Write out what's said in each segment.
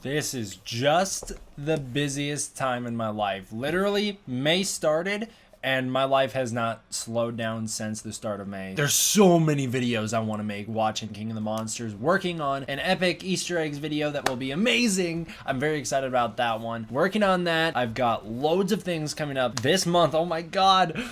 This is just the busiest time in my life. Literally, May started and my life has not slowed down since the start of May. There's so many videos I want to make watching King of the Monsters, working on an epic Easter eggs video that will be amazing. I'm very excited about that one. Working on that. I've got loads of things coming up this month. Oh my God.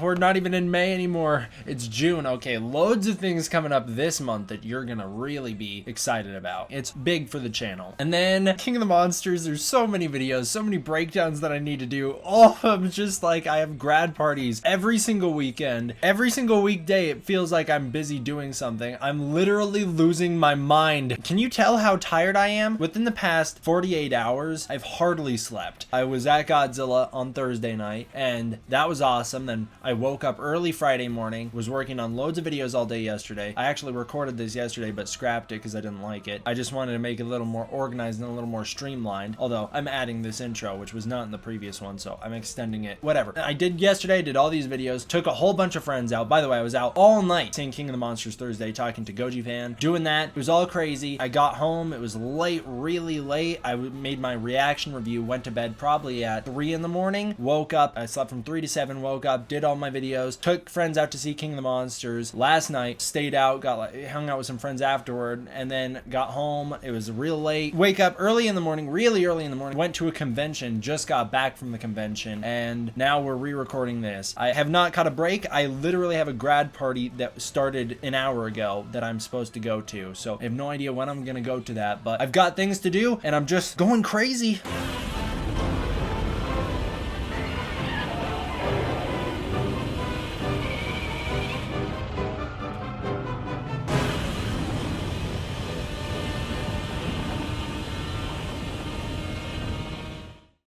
We're not even in May anymore. It's June. Okay, loads of things coming up this month that you're gonna really be excited about. It's big for the channel. And then King of the Monsters, there's so many videos, so many breakdowns that I need to do. All of them just like I have grad parties every single weekend. Every single weekday, it feels like I'm busy doing something. I'm literally losing my mind. Can you tell how tired I am? Within the past 48 hours, I've hardly slept. I was at Godzilla on Thursday night, and that was awesome. Then I woke up early Friday morning, was working on loads of videos all day yesterday. I actually recorded this yesterday, but scrapped it because I didn't like it. I just wanted to make it a little more organized and a little more streamlined, although I'm adding this intro, which was not in the previous one, so I'm extending it. Whatever. I did yesterday, did all these videos, took a whole bunch of friends out. By the way, I was out all night seeing King of the Monsters Thursday, talking to Goji Fan, doing that. It was all crazy. I got home, it was late, really late. I made my reaction review, went to bed probably at 3 in the morning, woke up, I slept from 3 to 7, woke up, did all my videos, took friends out to see King of the Monsters. Last night, stayed out, hung out with some friends afterward, and then got home. It was real late. Wake up early in the morning, really early in the morning, went to a convention, just got back from the convention, and now we're re-recording this. I have not caught a break. I literally have a grad party that started an hour ago that I'm supposed to go to, so I have no idea when I'm gonna go to that, but I've got things to do and I'm just going crazy.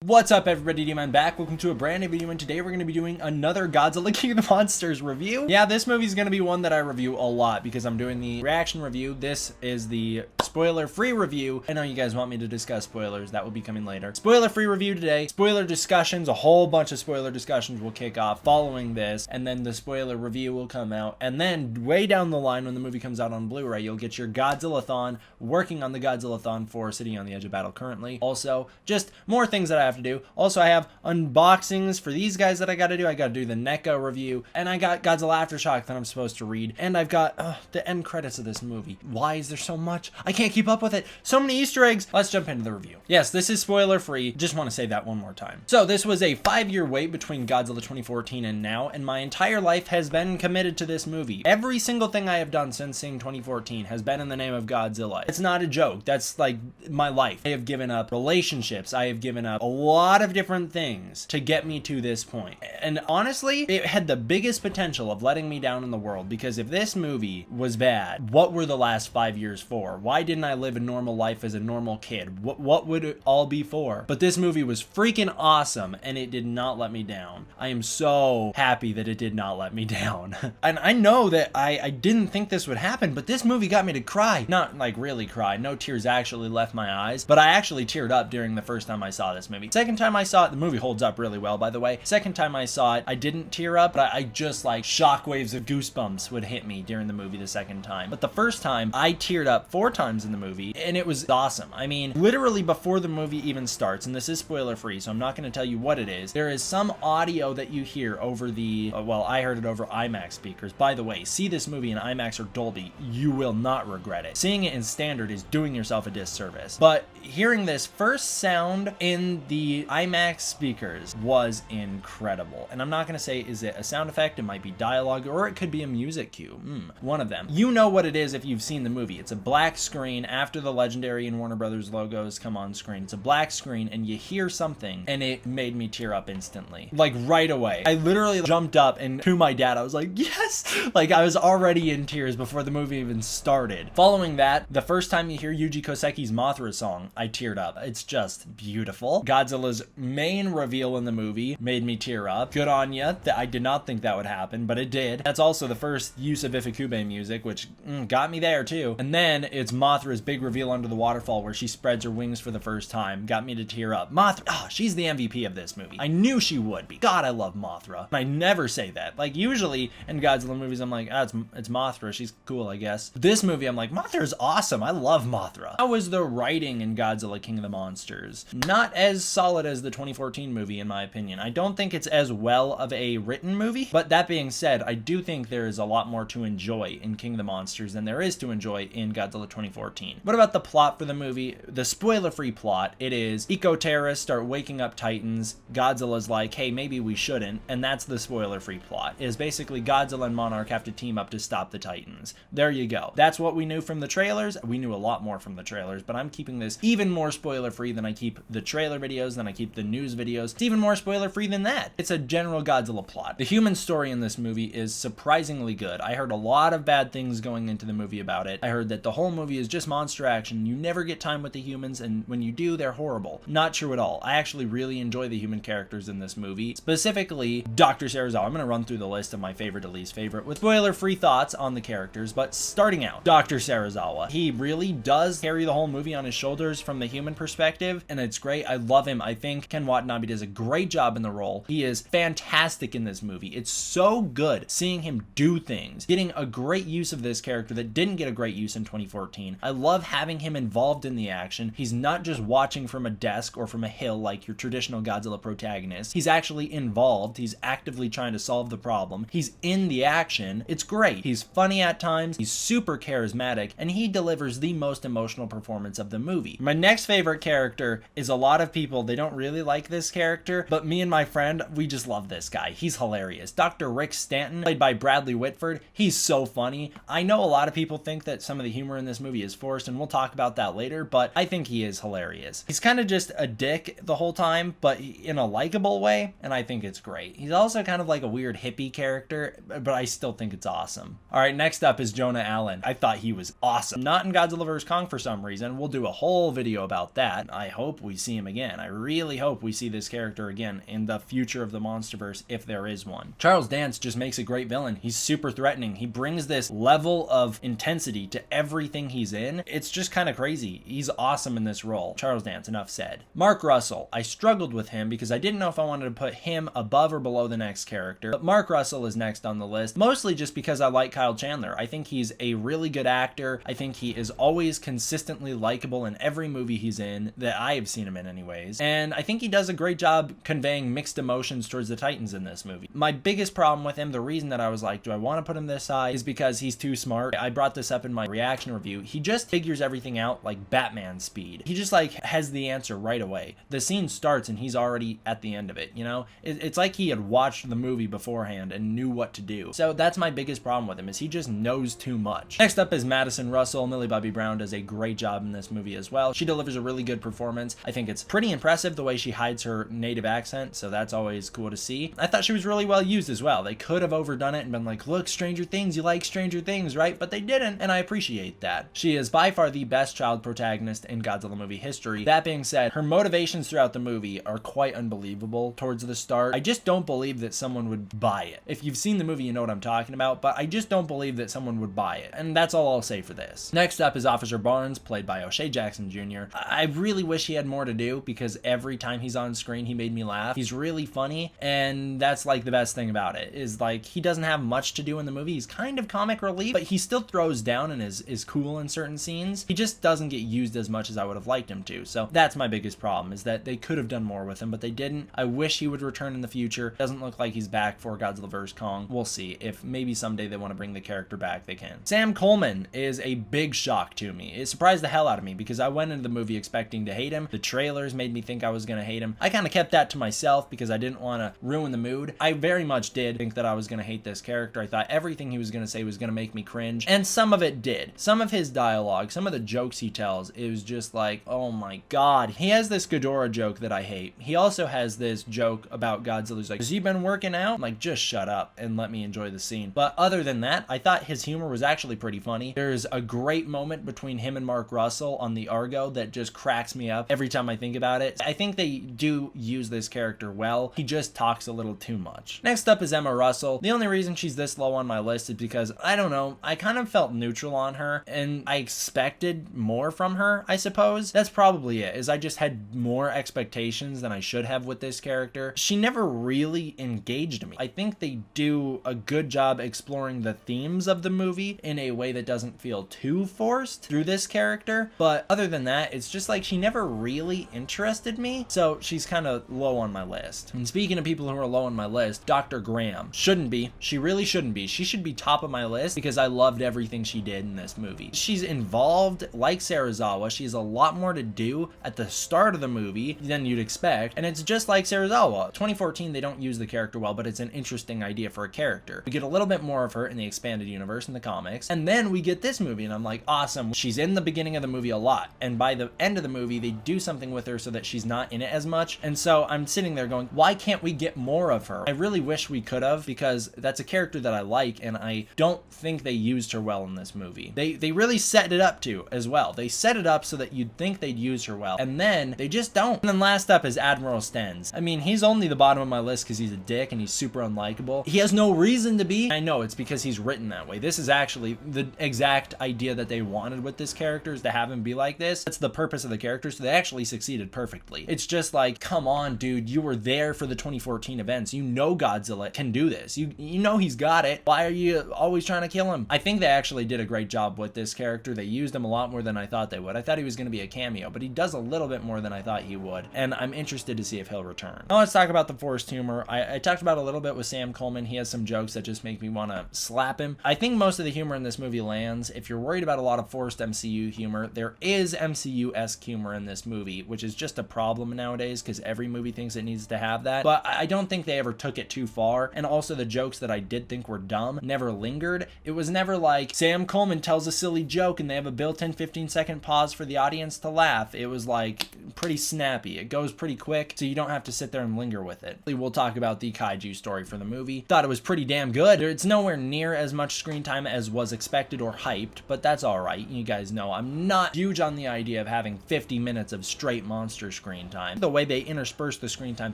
What's up, everybody? D-Man back. Welcome to a brand new video, and today we're going to be doing another Godzilla King of the Monsters review. Yeah, this movie is going to be one that I review a lot because I'm doing the reaction review. This is the spoiler-free review. I know you guys want me to discuss spoilers. That will be coming later. Spoiler-free review today. Spoiler discussions. A whole bunch of spoiler discussions will kick off following this, and then the spoiler review will come out. And then way down the line when the movie comes out on Blu-ray, you'll get your Godzilla-thon. Working on the Godzilla-thon for City on the Edge of Battle currently. Also, just more things that I have to do. Also, I have unboxings for these guys that I gotta do. I gotta do the NECA review, and I got Godzilla Aftershock that I'm supposed to read, and I've got the end credits of this movie. Why is there so much? I can't keep up with it. So many Easter eggs. Let's jump into the review. Yes, this is spoiler free. Just want to say that one more time. So this was a 5-year wait between Godzilla 2014 and now, and my entire life has been committed to this movie. Every single thing I have done since seeing 2014 has been in the name of Godzilla. It's not a joke. That's like my life. I have given up relationships. I have given up a lot of different things to get me to this point. And honestly, it had the biggest potential of letting me down in the world, because if this movie was bad, what were the last 5 years for? Why didn't I live a normal life as a normal kid? What would it all be for? But this movie was freaking awesome, and it did not let me down. I am so happy that it did not let me down. And I know that I didn't think this would happen, but this movie got me to cry. Not like really cry. No tears actually left my eyes, but I actually teared up during the first time I saw this movie. Second time I saw it, the movie holds up really well, by the way. Second time I saw it, I didn't tear up, but I just like shockwaves of goosebumps would hit me during the movie the second time. But the first time, I teared up 4 times in the movie, and it was awesome. I mean, literally before the movie even starts, and this is spoiler free, so I'm not going to tell you what it is, there is some audio that you hear over the, well, I heard it over IMAX speakers. By the way, see this movie in IMAX or Dolby, you will not regret it. Seeing it in standard is doing yourself a disservice. But hearing this first sound in the IMAX speakers was incredible. And I'm not going to say, is it a sound effect? It might be dialogue, or it could be a music cue. One of them. You know what it is if you've seen the movie. It's a black screen after the Legendary and Warner Brothers logos come on screen. It's a black screen, and you hear something, and it made me tear up instantly. Like right away. I literally jumped up, and to my dad, I was like, yes! Like I was already in tears before the movie even started. Following that, the first time you hear Yuji Koseki's Mothra song, I teared up. It's just beautiful. Godzilla Godzilla's main reveal in the movie made me tear up. Good on ya. I did not think that would happen, but it did. That's also the first use of Ifukube music, which got me there too. And then it's Mothra's big reveal under the waterfall where she spreads her wings for the first time. Got me to tear up. Mothra, she's the MVP of this movie. I knew she would be. God, I love Mothra. I never say that. Like, usually in Godzilla movies, I'm like, it's Mothra. She's cool, I guess. This movie, I'm like, Mothra's awesome. I love Mothra. How was the writing in Godzilla King of the Monsters? Not as solid as the 2014 movie, in my opinion. I don't think it's as well of a written movie, but that being said, I do think there is a lot more to enjoy in King of the Monsters than there is to enjoy in Godzilla 2014. What about the plot for the movie? The spoiler-free plot, it is eco-terrorists start waking up Titans. Godzilla's like, hey, maybe we shouldn't, and that's the spoiler-free plot. It is basically Godzilla and Monarch have to team up to stop the Titans. There you go. That's what we knew from the trailers. We knew a lot more from the trailers, but I'm keeping this even more spoiler-free than I keep the trailer videos, than I keep the news videos. It's even more spoiler-free than that. It's a general Godzilla plot. The human story in this movie is surprisingly good. I heard a lot of bad things going into the movie about it. I heard that the whole movie is just monster action. You never get time with the humans, and when you do, they're horrible. Not true at all. I actually really enjoy the human characters in this movie, specifically Dr. Serizawa. I'm going to run through the list of my favorite to least favorite with spoiler-free thoughts on the characters, but starting out, Dr. Serizawa. He really does carry the whole movie on his shoulders from the human perspective, and it's great. I love him. I think Ken Watanabe does a great job in the role. He is fantastic in this movie. It's so good seeing him do things, getting a great use of this character that didn't get a great use in 2014. I love having him involved in the action. He's not just watching from a desk or from a hill like your traditional Godzilla protagonist. He's actually involved. He's actively trying to solve the problem. He's in the action. It's great. He's funny at times. He's super charismatic, and he delivers the most emotional performance of the movie. My next favorite character is a lot of people, they don't really like this character, but me and my friend, we just love this guy. He's hilarious. Dr. Rick Stanton, played by Bradley Whitford. He's so funny. I know a lot of people think that some of the humor in this movie is forced, and we'll talk about that later, but I think he is hilarious. He's kind of just a dick the whole time, but in a likable way, and I think it's great. He's also kind of like a weird hippie character, but I still think it's awesome. All right, next up is Jonah Allen. I thought he was awesome. Not in Godzilla vs. Kong for some reason. We'll do a whole video about that. I hope we see him again. I really hope we see this character again in the future of the Monsterverse, if there is one. Charles Dance just makes a great villain. He's super threatening. He brings this level of intensity to everything he's in. It's just kind of crazy. He's awesome in this role. Charles Dance, enough said. Mark Russell. I struggled with him because I didn't know if I wanted to put him above or below the next character, but Mark Russell is next on the list, mostly just because I like Kyle Chandler. I think he's a really good actor. I think he is always consistently likable in every movie he's in, that I have seen him in anyways, and I think he does a great job conveying mixed emotions towards the Titans in this movie. My biggest problem with him, the reason that I was like, do I want to put him this high, is because he's too smart. I brought this up in my reaction review. He just figures everything out like Batman speed. He just like has the answer right away. The scene starts and he's already at the end of it, you know? It's like he had watched the movie beforehand and knew what to do. So that's my biggest problem with him, is he just knows too much. Next up is Madison Russell. Millie Bobby Brown does a great job in this movie as well. She delivers a really good performance. I think it's pretty impressive the way she hides her native accent, so that's always cool to see. I thought she was really well used as well. They could have overdone it and been like, look, Stranger Things, you like Stranger Things, right? But they didn't, and I appreciate that. She is by far the best child protagonist in Godzilla movie history. That being said, her motivations throughout the movie are quite unbelievable towards the start. I just don't believe that someone would buy it. If you've seen the movie, you know what I'm talking about, but I just don't believe that someone would buy it, and that's all I'll say for this. Next up is Officer Barnes, played by O'Shea Jackson Jr. I really wish he had more to do, because every time he's on screen, he made me laugh. He's really funny, and that's like the best thing about it, is like he doesn't have much to do in the movie. He's kind of comic relief, but he still throws down and is cool in certain scenes. He just doesn't get used as much as I would have liked him to, so that's my biggest problem, is that they could have done more with him, but they didn't. I wish he would return in the future. Doesn't look like he's back for Godzilla vs. Kong. We'll see. If maybe someday they want to bring the character back, they can. Sam Coleman is a big shock to me. It surprised the hell out of me, because I went into the movie expecting to hate him. The trailers made me think I was going to hate him. I kind of kept that to myself because I didn't want to ruin the mood. I very much did think that I was going to hate this character. I thought everything he was going to say was going to make me cringe, and some of it did. Some of his dialogue, some of the jokes he tells, it was just like, oh my god. He has this Ghidorah joke that I hate. He also has this joke about Godzilla. He's like, has he been working out? I'm like, just shut up and let me enjoy the scene. But other than that, I thought his humor was actually pretty funny. There's a great moment between him and Mark Russell on the Argo that just cracks me up every time I think about it. I think they do use this character well. He just talks a little too much. Next up is Emma Russell. The only reason she's this low on my list is because, I don't know, I kind of felt neutral on her and I expected more from her, I suppose. That's probably it, is I just had more expectations than I should have with this character. She never really engaged me. I think they do a good job exploring the themes of the movie in a way that doesn't feel too forced through this character, but other than that, it's just like she never really interested me, so she's kind of low on my list. And speaking of people who are low on my list, Dr. Graham. Shouldn't be. She really shouldn't be. She should be top of my list because I loved everything she did in this movie. She's involved like Serizawa. She has a lot more to do at the start of the movie than you'd expect, and it's just like Serizawa. 2014, they don't use the character well, but it's an interesting idea for a character. We get a little bit more of her in the expanded universe in the comics, and then we get this movie, and I'm like, awesome. She's in the beginning of the movie a lot, and by the end of the movie, they do something with her so that she's not in it as much, and so I'm sitting there going, why can't we get more of her? I really wish we could have, because that's a character that I like, and I don't think they used her well in this movie. They really set it up to as well. They set it up so that you'd think they'd use her well, and then they just don't. And then last up is Admiral Stenz. I mean, he's only the bottom of my list because he's a dick and he's super unlikable. He has no reason to be. I know it's because he's written that way. This is actually the exact idea that they wanted with this character, is to have him be like this. That's the purpose of the character, so they actually succeeded perfectly. It's just like, come on, dude, you were there for the 2014 events. You know Godzilla can do this. You know he's got it. Why are you always trying to kill him? I think they actually did a great job with this character. They used him a lot more than I thought they would. I thought he was going to be a cameo, but he does a little bit more than I thought he would, and I'm interested to see if he'll return. Now let's talk about the forced humor. I talked about a little bit with Sam Coleman. He has some jokes that just make me want to slap him. I think most of the humor in this movie lands. If you're worried about a lot of forced MCU humor, there is MCU-esque humor in this movie, which is just a problem nowadays because every movie thinks it needs to have that, but I don't think they ever took it too far, and also the jokes that I did think were dumb never lingered. It was never like Sam Coleman tells a silly joke and they have a built-in 15-second pause for the audience to laugh. It was like pretty snappy. It goes pretty quick, so you don't have to sit there and linger with it. We'll talk about the Kaiju Story for the movie. Thought it was pretty damn good. It's nowhere near as much screen time as was expected or hyped, but that's alright. You guys know I'm not huge on the idea of having 50 minutes of straight monster screen time. The way they intersperse the screen time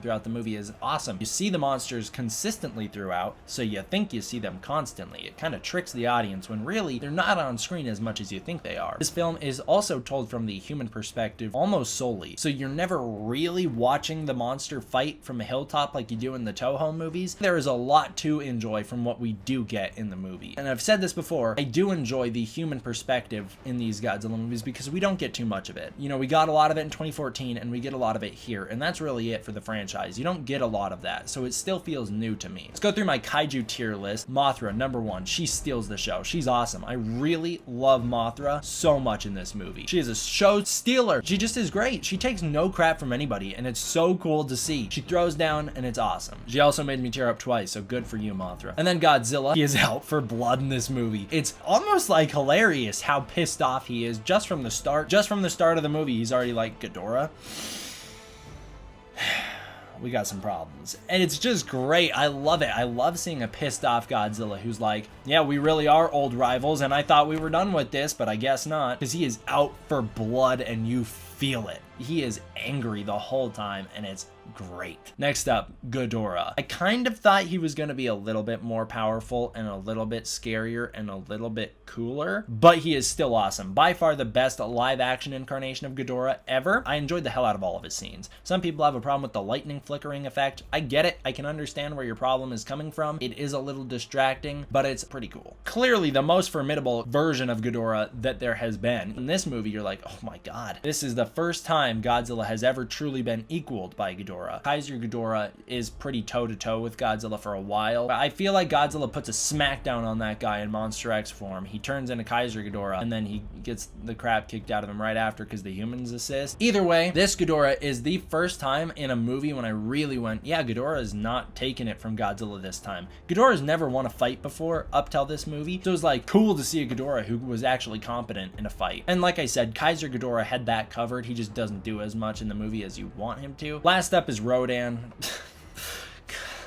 throughout the movie is awesome. You see the monsters consistently throughout, so you think you see them constantly. It kind of tricks the audience when really they're not on screen as much as you think they are. This film is also told from the human perspective almost solely, so you're never really watching the monster fight from a hilltop like you do in the Toho movies. There is a lot to enjoy from what we do get in the movie. And I've said this before, I do enjoy the human perspective in these Godzilla movies because we don't get too much of it. You know, we got a lot of it in 2014 and we get a lot of it here, and that's really it for the franchise. You don't get a lot of that, so it still feels new to me. Let's go through my Kaiju tier list. Mothra, number 1. She steals the show. She's awesome. I really love Mothra so much in this movie. She is a show stealer. She just is great. She takes no crap from anybody, and it's so cool to see. She throws down, and it's awesome. She also made me tear up twice, so good for you, Mothra. And then Godzilla. He is out for blood in this movie. It's almost like hilarious how pissed off he is just from the start. Just from the start of the movie, he's already like, Ghidorah? We got some problems. And it's just great. I love it. I love seeing a pissed off Godzilla who's like, yeah, we really are old rivals, and I thought we were done with this, but I guess not. Because he is out for blood, and you feel it. He is angry the whole time, and it's great. Next up, Ghidorah. I kind of thought he was going to be a little bit more powerful and a little bit scarier and a little bit cooler, but he is still awesome. By far the best live action incarnation of Ghidorah ever. I enjoyed the hell out of all of his scenes. Some people have a problem with the lightning flickering effect. I get it. I can understand where your problem is coming from. It is a little distracting, but it's pretty cool. Clearly the most formidable version of Ghidorah that there has been. In this movie, you're like, oh my god. This is the first time Godzilla has ever truly been equaled by Ghidorah. Kaiser Ghidorah is pretty toe-to-toe with Godzilla for a while. I feel like Godzilla puts a smackdown on that guy in Monster X form. He turns into Kaiser Ghidorah, and then he gets the crap kicked out of him right after because the humans assist. Either way, this Ghidorah is the first time in a movie when I really went, yeah, Ghidorah is not taking it from Godzilla this time. Ghidorah's never won a fight before up till this movie, so it was like cool to see a Ghidorah who was actually competent in a fight. And like I said, Kaiser Ghidorah had that covered. He just doesn't do as much in the movie as you want him to. Last up is Rodan.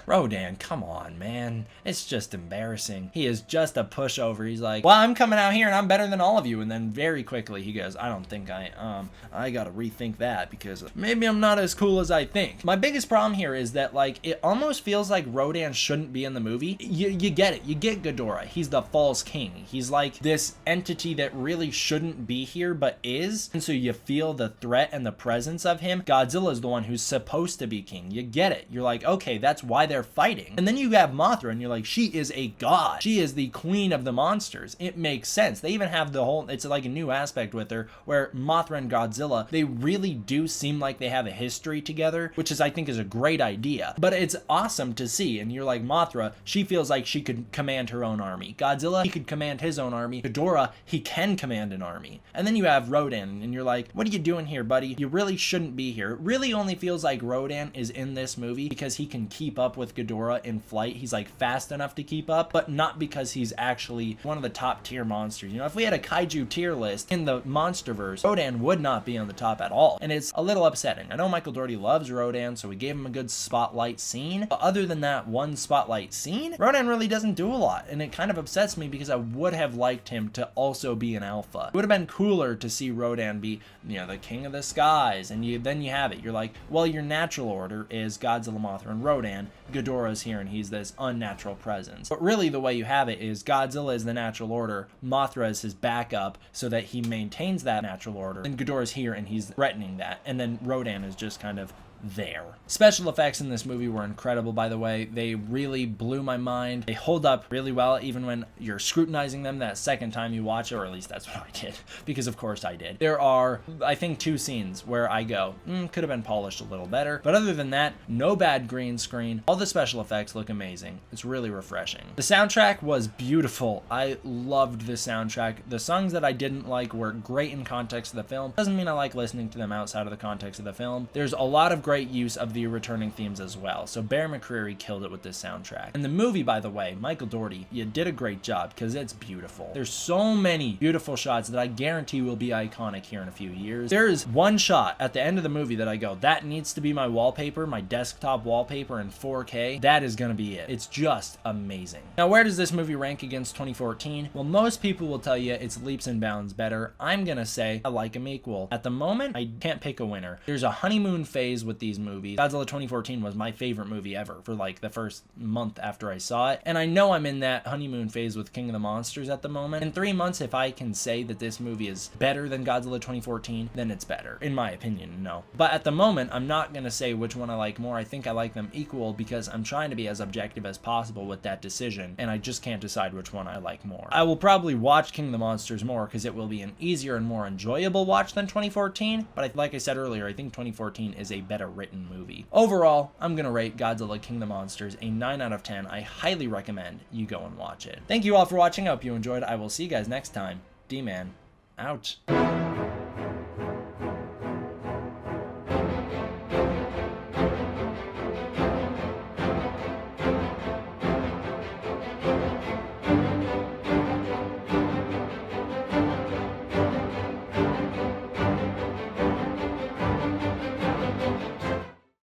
Rodan, come on, man. It's just embarrassing. He is just a pushover. He's like, well, I'm coming out here and I'm better than all of you. And then very quickly he goes, I don't think I gotta rethink that because maybe I'm not as cool as I think. My biggest problem here is that, like, it almost feels like Rodan shouldn't be in the movie. You get it. You get Ghidorah. He's the false king. He's like this entity that really shouldn't be here but is. And so you feel the threat and the presence of him. Godzilla is the one who's supposed to be king. You get it. You're like, okay, that's why they're fighting. And then you have Mothra and you're like, she is a god. She is the queen of the monsters. It makes sense. They even have the whole, it's like a new aspect with her where Mothra and Godzilla, they really do seem like they have a history together, which is, I think, is a great idea. But it's awesome to see. And you're like, Mothra, she feels like she could command her own army. Godzilla, he could command his own army. Ghidorah, he can command an army. And then you have Rodan and you're like, what are you doing here, buddy? You really shouldn't be here. It really only feels like Rodan is in this movie because he can keep up with Ghidorah in flight. He's like fast enough to keep up, but not because he's actually one of the top tier monsters. You know, if we had a kaiju tier list in the Monsterverse, Rodan would not be on the top at all. And it's a little upsetting. I know Michael Dougherty loves Rodan, so we gave him a good spotlight scene. But other than that one spotlight scene, Rodan really doesn't do a lot. And it kind of upsets me because I would have liked him to also be an alpha. It would have been cooler to see Rodan be, you know, the king of the skies. And then you have it. You're like, well, your natural order is Godzilla, Mothra, and Rodan. Ghidorah's here and he's this unnatural presence. But really the way you have it is Godzilla is the natural order, Mothra is his backup so that he maintains that natural order, and Ghidorah's here and he's threatening that, and then Rodan is just kind of there. Special effects in this movie were incredible, by the way. They really blew my mind. They hold up really well even when you're scrutinizing them that second time you watch it, or at least that's what I did, because of course I did. There are, I think, 2 scenes where I go, could have been polished a little better, but other than that, no bad green screen. All the special effects look amazing. It's really refreshing. The soundtrack was beautiful. I loved the soundtrack. The songs that I didn't like were great in context of the film. Doesn't mean I like listening to them outside of the context of the film. There's a lot of great use of the returning themes as well. So Bear McCreary killed it with this soundtrack. And the movie, by the way, Michael Dougherty, you did a great job because it's beautiful. There's so many beautiful shots that I guarantee will be iconic here in a few years. There is one shot at the end of the movie that I go, that needs to be my wallpaper, my desktop wallpaper in 4K. That is going to be it. It's just amazing. Now, where does this movie rank against 2014? Well, most people will tell you it's leaps and bounds better. I'm going to say I like them equal. At the moment, I can't pick a winner. There's a honeymoon phase with these movies. Godzilla 2014 was my favorite movie ever for like the first month after I saw it. And I know I'm in that honeymoon phase with King of the Monsters at the moment. In 3 months, if I can say that this movie is better than Godzilla 2014, then it's better. In my opinion, no. But at the moment, I'm not going to say which one I like more. I think I like them equal because I'm trying to be as objective as possible with that decision. And I just can't decide which one I like more. I will probably watch King of the Monsters more because it will be an easier and more enjoyable watch than 2014. But like I said earlier, I think 2014 is a better written movie. Overall, I'm gonna rate Godzilla King of the Monsters a 9 out of 10. I highly recommend you go and watch it. Thank you all for watching. I hope you enjoyed. I will see you guys next time. D-Man, out.